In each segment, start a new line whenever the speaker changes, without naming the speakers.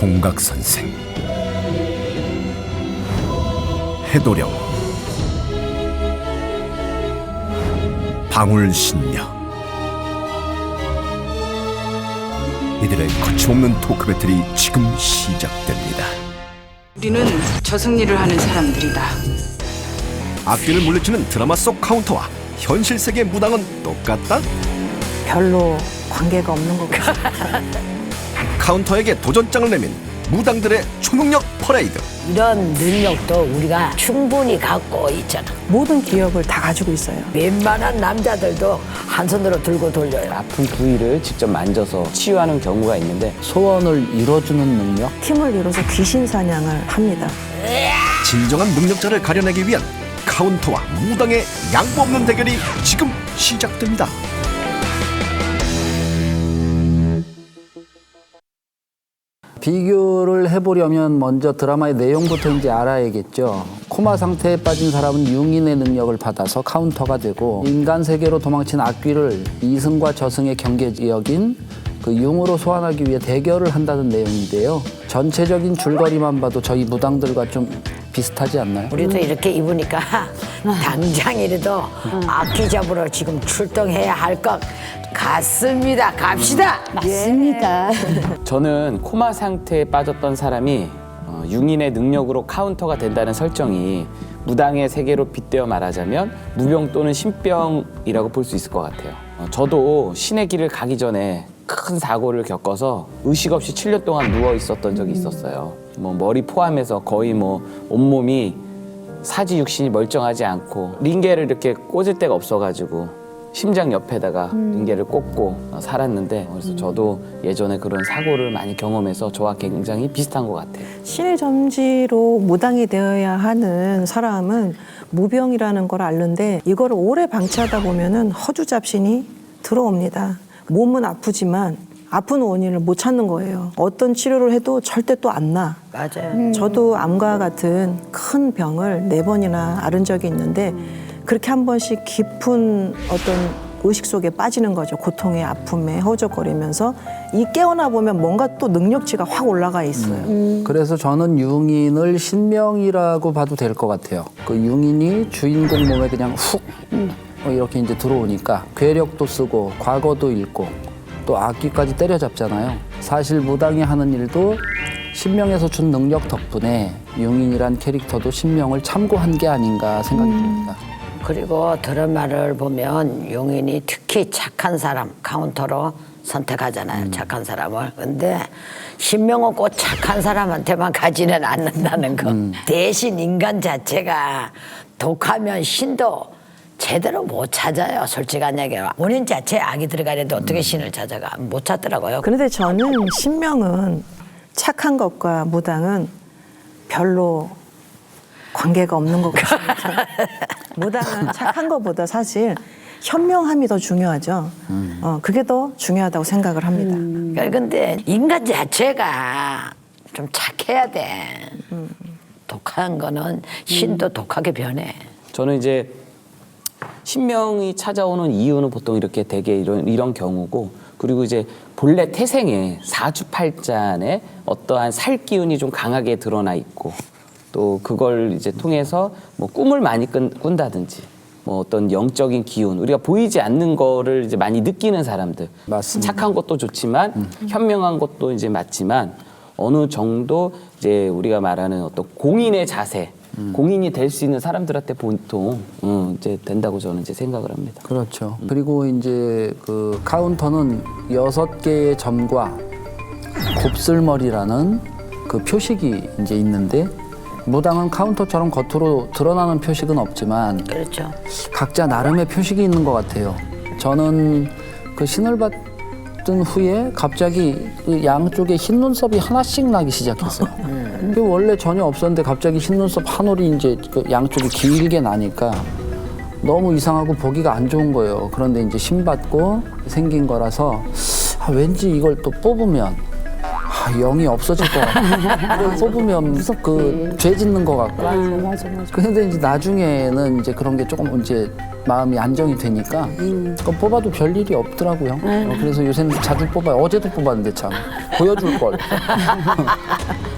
총각선생, 해도령, 방울신녀. 이들의 거침없는 토크 배틀이 지금 시작됩니다.
우리는 저승리를 하는 사람들이다.
악귀를 물리치는 드라마 속 카운터와 현실 세계 무당은 똑같다?
별로 관계가 없는 것 같습니다.
카운터에게 도전장을 내민 무당들의 초능력 퍼레이드.
이런 능력도 우리가 충분히 갖고 있잖아.
모든 기억을 다 가지고 있어요.
웬만한 남자들도 한 손으로 들고 돌려요.
아픈 부위를 직접 만져서 치유하는 경우가 있는데 소원을 이뤄주는 능력?
팀을 이뤄서 귀신 사냥을 합니다.
진정한 능력자를 가려내기 위한 카운터와 무당의 양보 없는 대결이 지금 시작됩니다.
비교를 해보려면 먼저 드라마의 내용부터 이제 알아야겠죠. 코마 상태에 빠진 사람은 융인의 능력을 받아서 카운터가 되고, 인간 세계로 도망친 악귀를 이승과 저승의 경계 지역인 그 융으로 소환하기 위해 대결을 한다는 내용인데요. 전체적인 줄거리만 봐도 저희 무당들과 좀 비슷하지 않나요?
우리도 이렇게 입으니까 당장이라도 악기 잡으러 지금 출동해야 할 것 같습니다. 갑시다.
맞습니다.
저는 코마 상태에 빠졌던 사람이 융인의 능력으로 카운터가 된다는 설정이 무당의 세계로 빗대어 말하자면 무병 또는 신병이라고 볼 수 있을 것 같아요. 저도 신의 길을 가기 전에 큰 사고를 겪어서 의식 없이 7년 동안 누워 있었던 적이 있었어요. 머리 포함해서 거의 온몸이 사지 육신이 멀쩡하지 않고 링게를 이렇게 꽂을 데가 없어가지고 심장 옆에다가 링게를 꽂고 살았는데, 그래서 저도 예전에 그런 사고를 많이 경험해서 저와 굉장히 비슷한 것 같아요.
신의 점지로 무당이 되어야 하는 사람은 무병이라는 걸 아는데, 이거를 오래 방치하다 보면은 허주잡신이 들어옵니다. 몸은 아프지만 아픈 원인을 못 찾는 거예요. 어떤 치료를 해도 절대 또 안 나.
맞아요.
저도 암과 같은 큰 병을 4번이나 앓은 적이 있는데, 그렇게 한 번씩 깊은 어떤 의식 속에 빠지는 거죠. 고통에, 아픔에 허우적거리면서 이 깨어나 보면 뭔가 또 능력치가 확 올라가 있어요.
그래서 저는 융인을 신명이라고 봐도 될 것 같아요. 그 융인이 주인공 몸에 그냥 훅 이렇게 이제 들어오니까 괴력도 쓰고 과거도 읽고 또 악기까지 때려잡잖아요. 사실 무당이 하는 일도 신명에서 준 능력 덕분에 융인이란 캐릭터도 신명을 참고한 게 아닌가 생각이 듭니다.
그리고 드라마를 보면 용인이 특히 착한 사람 카운터로 선택하잖아요. 착한 사람을. 근데 신명은 꼭 착한 사람한테만 가지는 않는다는 거. 대신 인간 자체가 독하면 신도 제대로 못 찾아요. 솔직한 얘기로. 본인 자체에 악이 들어가는데 어떻게 신을 찾아가. 못 찾더라고요.
그런데 저는 신명은 착한 것과 무당은 별로 관계가 없는 것 같습니다. 무당은 착한 것보다 사실 현명함이 더 중요하죠. 그게 더 중요하다고 생각을 합니다.
근데 인간 자체가 좀 착해야 돼. 독한 거는 신도 독하게 변해.
저는 이제 신명이 찾아오는 이유는 보통 이렇게 되게 이런 경우고, 그리고 이제 본래 태생에 사주팔자에 어떠한 살 기운이 좀 강하게 드러나 있고, 또 그걸 이제 통해서 꿈을 많이 꾼다든지 어떤 영적인 기운, 우리가 보이지 않는 거를 이제 많이 느끼는 사람들. 맞습니다. 착한 것도 좋지만 현명한 것도 이제 맞지만 어느 정도 이제 우리가 말하는 어떤 공인의 자세, 공인이 될 수 있는 사람들한테 보통 이제 된다고 저는 이제 생각을 합니다. 그렇죠. 그리고 이제 그 카운터는 6개의 점과 곱슬머리라는 그 표식이 이제 있는데, 무당은 카운터처럼 겉으로 드러나는 표식은 없지만
그렇죠.
각자 나름의 표식이 있는 것 같아요. 저는 그 신을 받은 후에 갑자기 그 양쪽에 흰 눈썹이 하나씩 나기 시작했어요. 이게 원래 전혀 없었는데 갑자기 흰 눈썹 한 올이 이제 그 양쪽이 길게 나니까 너무 이상하고 보기가 안 좋은 거예요. 그런데 이제 신 받고 생긴 거라서 왠지 이걸 또 뽑으면
영이 없어질 것 같고 뽑으면 그 죄 짓는 것 같고.
맞아.
근데 이제 나중에는 이제 그런 게 조금 이제 마음이 안정이 되니까 그거 뽑아도 별 일이 없더라고요. 그래서 요새는 자주 뽑아요. 어제도 뽑았는데 참 보여줄 걸.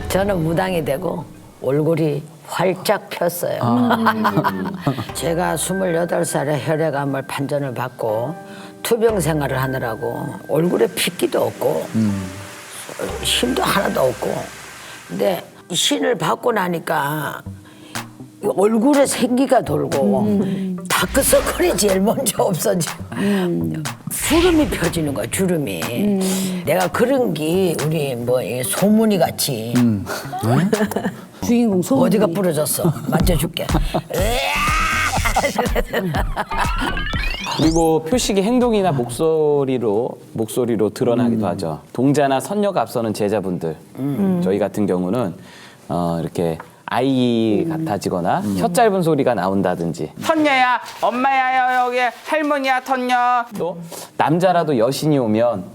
저는 무당이 되고 얼굴이 활짝 폈어요. 제가 28살에 혈액암을 판정을 받고 투병 생활을 하느라고 얼굴에 핏기도 없고 힘도 하나도 없고, 근데 이 신을 받고 나니까 이 얼굴에 생기가 돌고 다크서클이 제일 먼저 없어지고 주름이 펴지는 거야, 주름이. 내가 그런 게 우리 뭐 이 소문이 같이
주인공 소문.
어디가 부러졌어? 만져줄게.
그리고 표식이 행동이나 목소리로 드러나기도 하죠. 동자나 선녀가 앞서는 제자분들, 저희 같은 경우는 이렇게 아이 같아지거나 혀 짧은 소리가 나온다든지, 턴녀야, 엄마야, 여기 할머니야, 턴녀. 또 남자라도 여신이 오면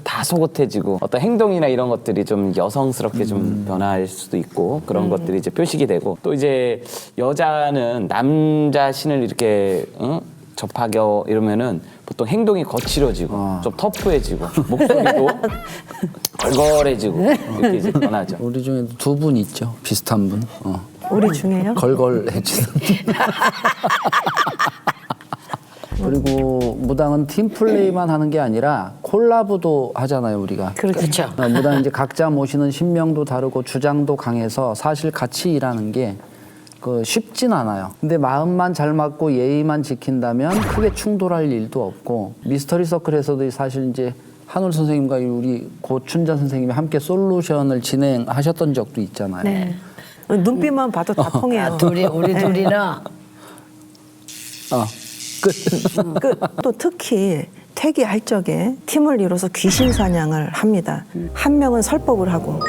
다소곳해지고 어떤 행동이나 이런 것들이 좀 여성스럽게 좀 변할 수도 있고, 그런 것들이 이제 표식이 되고, 또 이제 여자는 남자 신을 이렇게 접하게 이러면은 보통 행동이 거칠어지고 좀 터프해지고 목소리도 걸걸해지고 이렇게 이제 변하죠.
우리 중에도 두 분 있죠. 비슷한 분.
우리 중에요?
걸걸해지는. 그리고 무당은 팀 플레이만 하는 게 아니라 콜라보도 하잖아요, 우리가.
그렇죠.
무당 이제 각자 모시는 신명도 다르고 주장도 강해서 사실 같이 일하는 게 쉽진 않아요. 근데 마음만 잘 맞고 예의만 지킨다면 크게 충돌할 일도 없고, 미스터리 서클에서도 사실 이제 한울 선생님과 우리 고춘자 선생님이 함께 솔루션을 진행하셨던 적도 있잖아요.
네. 눈빛만 봐도 다 통해요.
우리 둘이는
끝.
또 특히 퇴기할 적에 팀을 이뤄서 귀신 사냥을 합니다. 한 명은 설법을 하고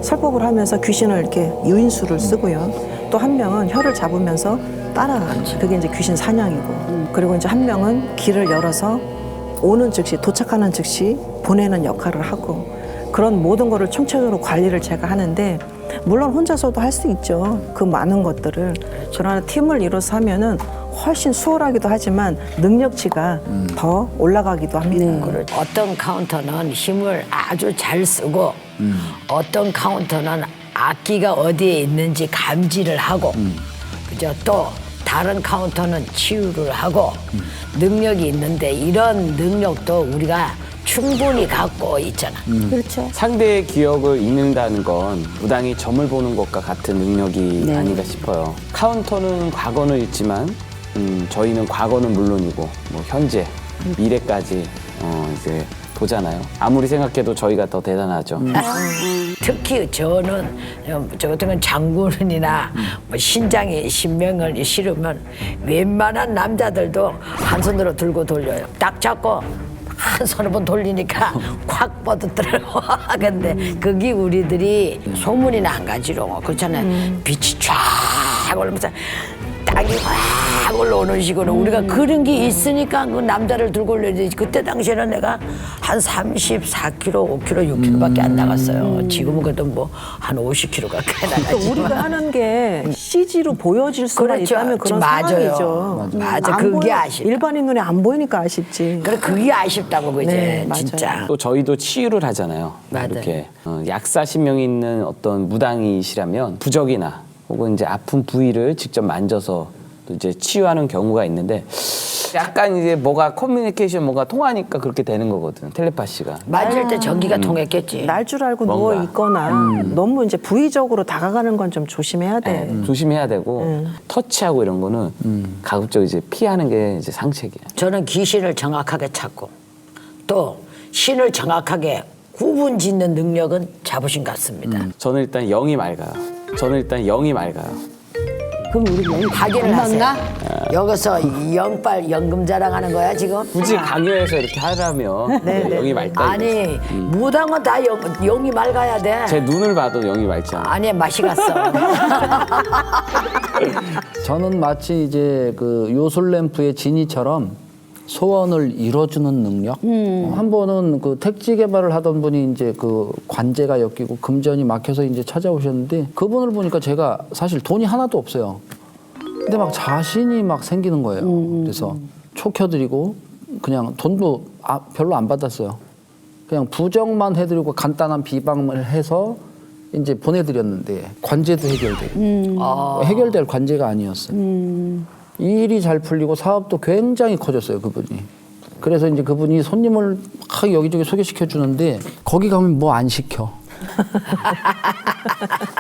설법을 하면서 귀신을 이렇게 유인수를 쓰고요. 또 한 명은 혀를 잡으면서 따라가는, 그게 이제 귀신 사냥이고, 그리고 이제 한 명은 길을 열어서 오는 즉시, 도착하는 즉시 보내는 역할을 하고, 그런 모든 거를 총체적으로 관리를 제가 하는데, 물론 혼자서도 할 수 있죠. 그 많은 것들을. 그러나 팀을 이뤄서 하면은 훨씬 수월하기도 하지만 능력치가 더 올라가기도 합니다.
어떤 카운터는 힘을 아주 잘 쓰고 어떤 카운터는 악기가 어디에 있는지 감지를 하고, 그죠? 또 다른 카운터는 치유를 하고 능력이 있는데, 이런 능력도 우리가 충분히 갖고 있잖아.
그렇죠.
상대의 기억을 읽는다는 건 무당이 점을 보는 것과 같은 능력이 아닌가 싶어요. 카운터는 과거는 읽지만 저희는 과거는 물론이고 뭐 현재, 미래까지 이제 보잖아요. 아무리 생각해도 저희가 더 대단하죠.
특히 저는 저 같은 건 장군이나 뭐 신명을 실으면 웬만한 남자들도 한 손으로 들고 돌려요. 딱 잡고 한 손으로 돌리니까 확 뻗었더라고. 근데 그게 우리들이 소문이나 한 가지로 그렇잖아요. 빛이 쫙 올라오면서 땅이 확 올라오는 식으로 우리가 그런 게 있으니까 그 남자를 들고 올려야지. 그때 당시에는 내가 한 34kg, 5kg, 6kg밖에 안 나갔어요. 지금은 그래도 뭐 한 50kg 가까이 나가지만.
우리가 하는 게 CG로 보여질 수만
그렇죠.
있다면 그런
맞아요.
상황이죠.
맞아.
안
그게
보여-
아쉽다.
일반인 눈에 안 보이니까 아쉽지.
그래, 그게 아쉽다고, 그제?
네, 맞아요.
진짜.
또 저희도 치유를 하잖아요.
맞아요.
이렇게 약사 신명이 있는 어떤 무당이시라면 부적이나 혹은 이제 아픈 부위를 직접 만져서 또 이제 치유하는 경우가 있는데, 약간 이제 뭐가 커뮤니케이션 뭐가 통하니까 그렇게 되는 거거든, 텔레파시가.
맞을 때 전기가 통했겠지.
날 줄 알고
뭔가.
누워 있거나 너무 이제 부위적으로 다가가는 건 좀 조심해야 돼.
조심해야 되고 터치하고 이런 거는 가급적 이제 피하는 게 이제 상책이야.
저는 귀신을 정확하게 찾고 또 신을 정확하게 구분 짓는 능력은 자부심 같습니다.
저는 일단 영이 맑아요.
그럼 우리 명이
확인을 하세요. 여기서 영빨 연금 자랑하는 거야 지금?
굳이 강요해서 이렇게 하라면 영이 맑다.
아니 무당은 다 영이 맑아야 돼.
제 눈을 봐도 영이 맑지 않아.
아니 맛이 갔어.
저는 마치 이제 그 요술 램프의 지니처럼 소원을 이뤄주는 능력. 한 번은 그 택지 개발을 하던 분이 이제 그 관제가 엮이고 금전이 막혀서 이제 찾아오셨는데 그분을 보니까 제가 사실 돈이 하나도 없어요. 근데 막 자신이 막 생기는 거예요. 그래서 촉혀드리고 그냥 돈도 별로 안 받았어요. 그냥 부정만 해드리고 간단한 비방을 해서 이제 보내드렸는데 관제도 해결되고 해결될 관제가 아니었어요. 일이 잘 풀리고 사업도 굉장히 커졌어요, 그분이. 그래서 이제 그분이 손님을 막 여기저기 소개시켜 주는데 거기 가면 뭐 안 시켜.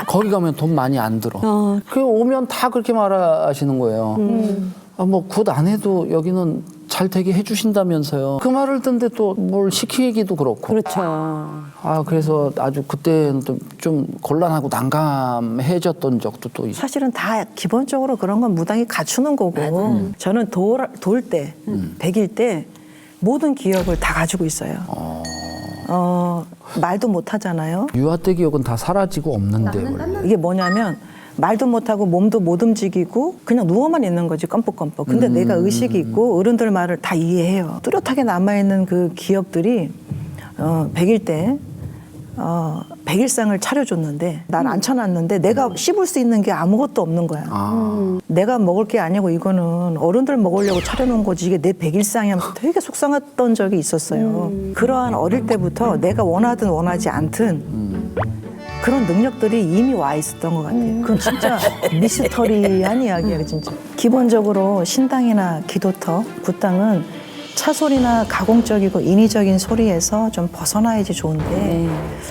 거기 가면 돈 많이 안 들어. 그 오면 다 그렇게 말하시는 거예요. 뭐 굿 안 해도 여기는 잘 되게 해주신다면서요. 그 말을 듣는데 또 뭘 시키기도 그렇고.
그렇죠.
그래서 아주 그때는 좀 곤란하고 난감해졌던 적도 또 있어요.
사실은 다 기본적으로 그런 건 무당이 갖추는 거고 저는 돌 때, 100일 때 모든 기억을 다 가지고 있어요. 말도 못 하잖아요.
유아 때 기억은 다 사라지고 없는데 원래.
이게 뭐냐면 말도 못하고 몸도 못 움직이고 그냥 누워만 있는 거지 껌뻑껌뻑. 근데 내가 의식이 있고 어른들 말을 다 이해해요. 뚜렷하게 남아있는 그 기억들이 100일 때 100일상을 차려줬는데 날 앉혀놨는데 내가 씹을 수 있는 게 아무것도 없는 거야. 내가 먹을 게 아니고 이거는 어른들 먹으려고 차려놓은 거지 이게 내 100일상이 하면서 되게 속상했던 적이 있었어요. 그러한 어릴 때부터 내가 원하든 원하지 않든 그런 능력들이 이미 와 있었던 것 같아요. 그건 진짜 미스터리한 이야기예요, 진짜. 기본적으로 신당이나 기도터, 굿당은 차소리나 가공적이고 인위적인 소리에서 좀 벗어나야지 좋은데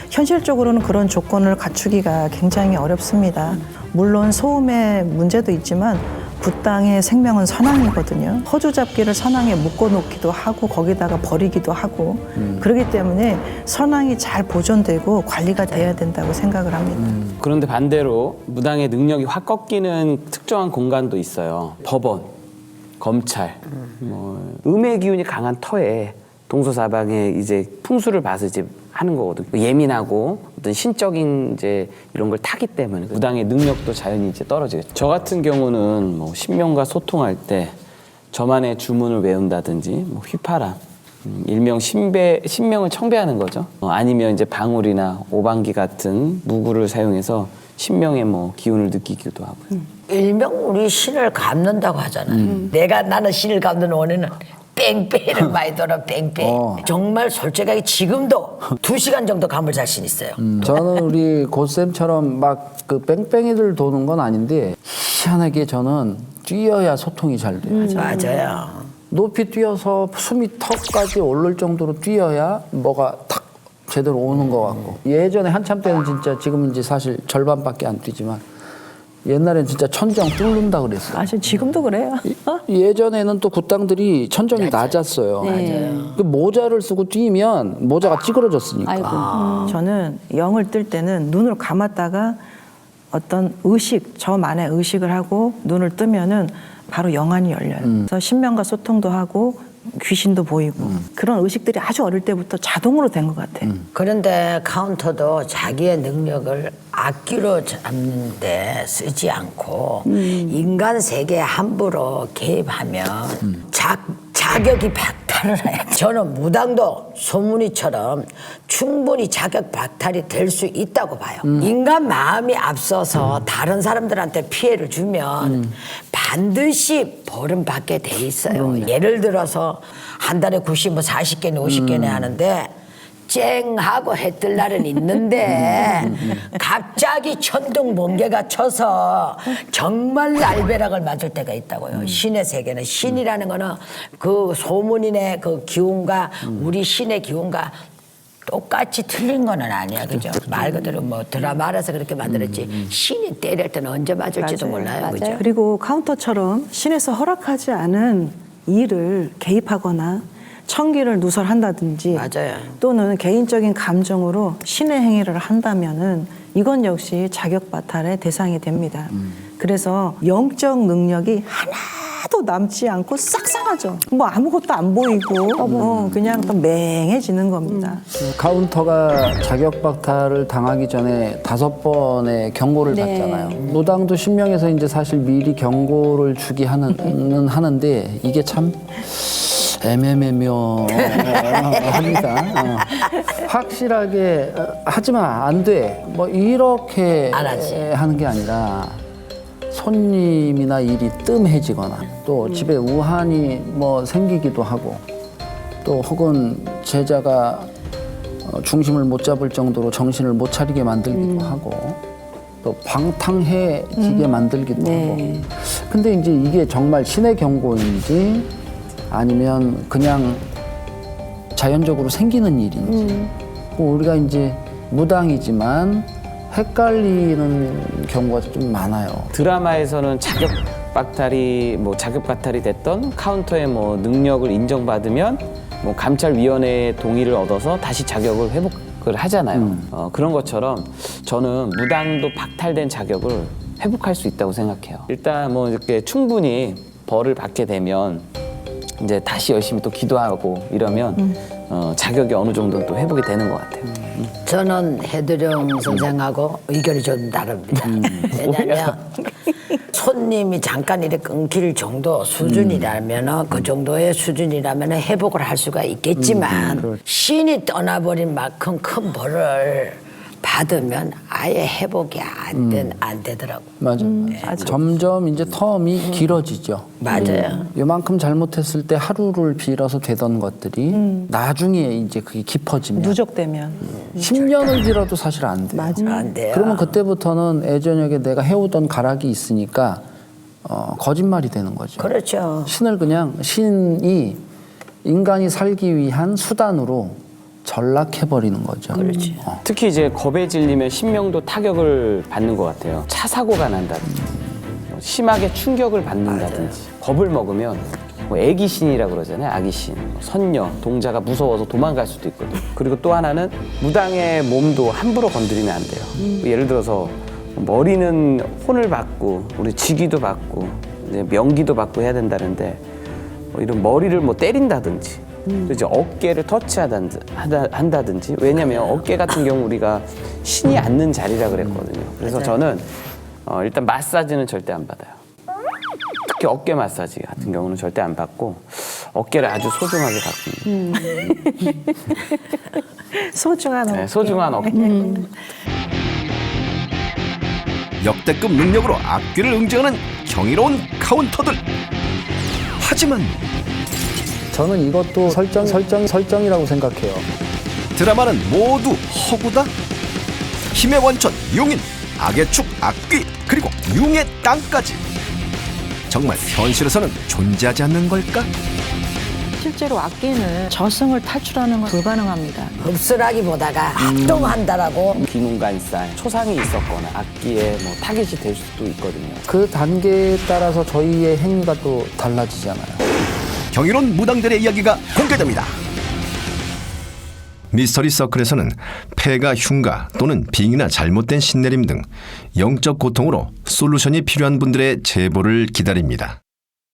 현실적으로는 그런 조건을 갖추기가 굉장히 어렵습니다. 물론 소음의 문제도 있지만 굿당의 생명은 선왕이거든요. 허주잡기를 선왕에 묶어놓기도 하고 거기다가 버리기도 하고 그렇기 때문에 선왕이 잘 보존되고 관리가 돼야 된다고 생각을 합니다.
그런데 반대로 무당의 능력이 확 꺾이는 특정한 공간도 있어요. 법원, 검찰, 음의 기운이 강한 터에 동서사방에 이제 풍수를 봐서 이제 하는 거거든요. 예민하고 어떤 신적인 이제 이런 걸 타기 때문에 무당의 능력도 자연히 이제 떨어지겠죠. 저 같은 경우는 뭐 신명과 소통할 때 저만의 주문을 외운다든지 뭐 휘파람, 일명 신명을 청배하는 거죠. 아니면 이제 방울이나 오방기 같은 무구를 사용해서 신명의 뭐 기운을 느끼기도 하고요.
일명 우리 신을 갚는다고 하잖아요. 나는 신을 갚는 원인은 뺑뺑이를 많이 돌아 뺑뺑. 정말 솔직하게 지금도 2시간 정도 감을 자신 있어요.
저는 우리 고쌤처럼 막 그 뺑뺑이들 도는 건 아닌데 희한하게 저는 뛰어야 소통이 잘 돼요.
맞아요.
높이 뛰어서 숨이 턱까지 오를 정도로 뛰어야 뭐가 탁 제대로 오는 것 같고 예전에 한참 때는 진짜 지금은 이제 사실 절반밖에 안 뛰지만 옛날엔 진짜 천정 뚫는다 그랬어요.
사실 지금도 그래요.
예전에는 또 굿당들이 천정이 낮았어요. 그 모자를 쓰고 뛰면 모자가 찌그러졌으니까.
저는 영을 뜰 때는 눈을 감았다가 어떤 의식, 저만의 의식을 하고 눈을 뜨면은 바로 영안이 열려요. 그래서 신명과 소통도 하고 귀신도 보이고 그런 의식들이 아주 어릴 때부터 자동으로 된 것 같아요.
그런데 카운터도 자기의 능력을 악기로 잡는데 쓰지 않고 인간 세계에 함부로 개입하면 자격이 박탈을 해요. 저는 무당도 소문이처럼 충분히 자격 박탈이 될 수 있다고 봐요. 인간 마음이 앞서서 다른 사람들한테 피해를 주면 반드시 벌은 받게 돼 있어요. 예를 들어서 한 달에 90, 뭐 40개네 50개네 하는데 쨍하고 해 뜰 날은 있는데 갑자기 천둥 번개가 쳐서 정말 날벼락을 맞을 때가 있다고요. 신의 세계는 신이라는 거는 그 소문인의 그 기운과 우리 신의 기운과 똑같이 틀린 거는 아니야, 그죠? 말 그대로 뭐 드라마라서 그렇게 만들었지 신이 때릴 때는 언제 맞을지도 몰라요, 그죠?
그리고 카운터처럼 신에서 허락하지 않은 일을 개입하거나 청기를 누설한다든지
맞아요.
또는 개인적인 감정으로 신의 행위를 한다면은 이건 역시 자격 박탈의 대상이 됩니다. 그래서 영적 능력이 하나도 남지 않고 싹싹하죠. 뭐 아무것도 안 보이고 그냥 또 맹해지는 겁니다.
카운터가 자격 박탈을 당하기 전에 5번의 경고를 받잖아요. 무당도 신명에서 이제 사실 미리 경고를 주기 하는데 이게 참 애매합니다. 확실하게 하지마 안 돼. 뭐 이렇게
안 하지.
하는 게 아니라 손님이나 일이 뜸해지거나 또 집에 우한이 뭐 생기기도 하고 또 혹은 제자가 중심을 못 잡을 정도로 정신을 못 차리게 만들기도 하고 또 방탕해지게 만들기도 하고 근데 이제 이게 정말 신의 경고인지 아니면 그냥 자연적으로 생기는 일인지 우리가 이제 무당이지만 헷갈리는 경우가 좀 많아요.
드라마에서는 자격 박탈이 됐던 카운터의 뭐 능력을 인정받으면 뭐 감찰위원회의 동의를 얻어서 다시 자격을 회복을 하잖아요. 그런 것처럼 저는 무당도 박탈된 자격을 회복할 수 있다고 생각해요. 일단 뭐 이렇게 충분히 벌을 받게 되면 이제 다시 열심히 또 기도하고 이러면 자격이 어느 정도는 또 회복이 되는 것 같아요.
저는 해드령 선생하고 의견이 좀 다릅니다. 왜냐면 손님이 잠깐 이렇게 끊길 정도 수준이라면 그 정도의 수준이라면 회복을 할 수가 있겠지만 신이 떠나버린 만큼 큰 벌을 받으면 아예 회복이 안 되더라고.
맞아. 점점 이제 텀이 길어지죠.
맞아요.
요만큼 잘못했을 때 하루를 빌어서 되던 것들이 나중에 이제 그게 깊어지면
누적되면
10년을 빌어도 사실 안 돼요.
안 돼요.
그러면 그때부터는 예전에 내가 해오던 가락이 있으니까 거짓말이 되는 거죠.
그렇죠.
신을 그냥 신이 인간이 살기 위한 수단으로 전락해버리는 거죠.
그렇지.
특히 이제 겁에 질리면 신명도 타격을 받는 것 같아요. 차 사고가 난다든지 심하게 충격을 받는다든지 겁을 먹으면 뭐 애기신이라고 그러잖아요. 아기신, 선녀, 동자가 무서워서 도망갈 수도 있거든요. 그리고 또 하나는 무당의 몸도 함부로 건드리면 안 돼요. 예를 들어서 머리는 혼을 받고 우리 직위도 받고 이제 명기도 받고 해야 된다는데 뭐 이런 머리를 뭐 때린다든지 이제 어깨를 터치한다든지 왜냐면 어깨 같은 경우 우리가 신이 앉는 자리라 그랬거든요. 그래서 저는 일단 마사지는 절대 안 받아요. 특히 어깨 마사지 같은 경우는 절대 안 받고 어깨를 아주 소중하게 받습니다.
소중한
네, 소중한 어깨.
역대급 능력으로 악귀를 응징하는 경이로운 카운터들. 하지만
저는 이것도 설정이라고 생각해요.
드라마는 모두 허구다? 힘의 원천 용인, 악의 축 악귀, 그리고 융의 땅까지. 정말 현실에서는 존재하지 않는 걸까?
실제로 악기는 저승을 탈출하는 건 불가능합니다.
흡수라기보다가 합동한다라고.
비문간살, 초상이 있었거나 악기에 뭐 타겟이 될 수도 있거든요.
그 단계에 따라서 저희의 행위가 또 달라지잖아요.
경이로운 무당들의 이야기가 공개됩니다. 미스터리 서클에서는 폐가 흉가 또는 빙이나 잘못된 신내림 등 영적 고통으로 솔루션이 필요한 분들의 제보를 기다립니다.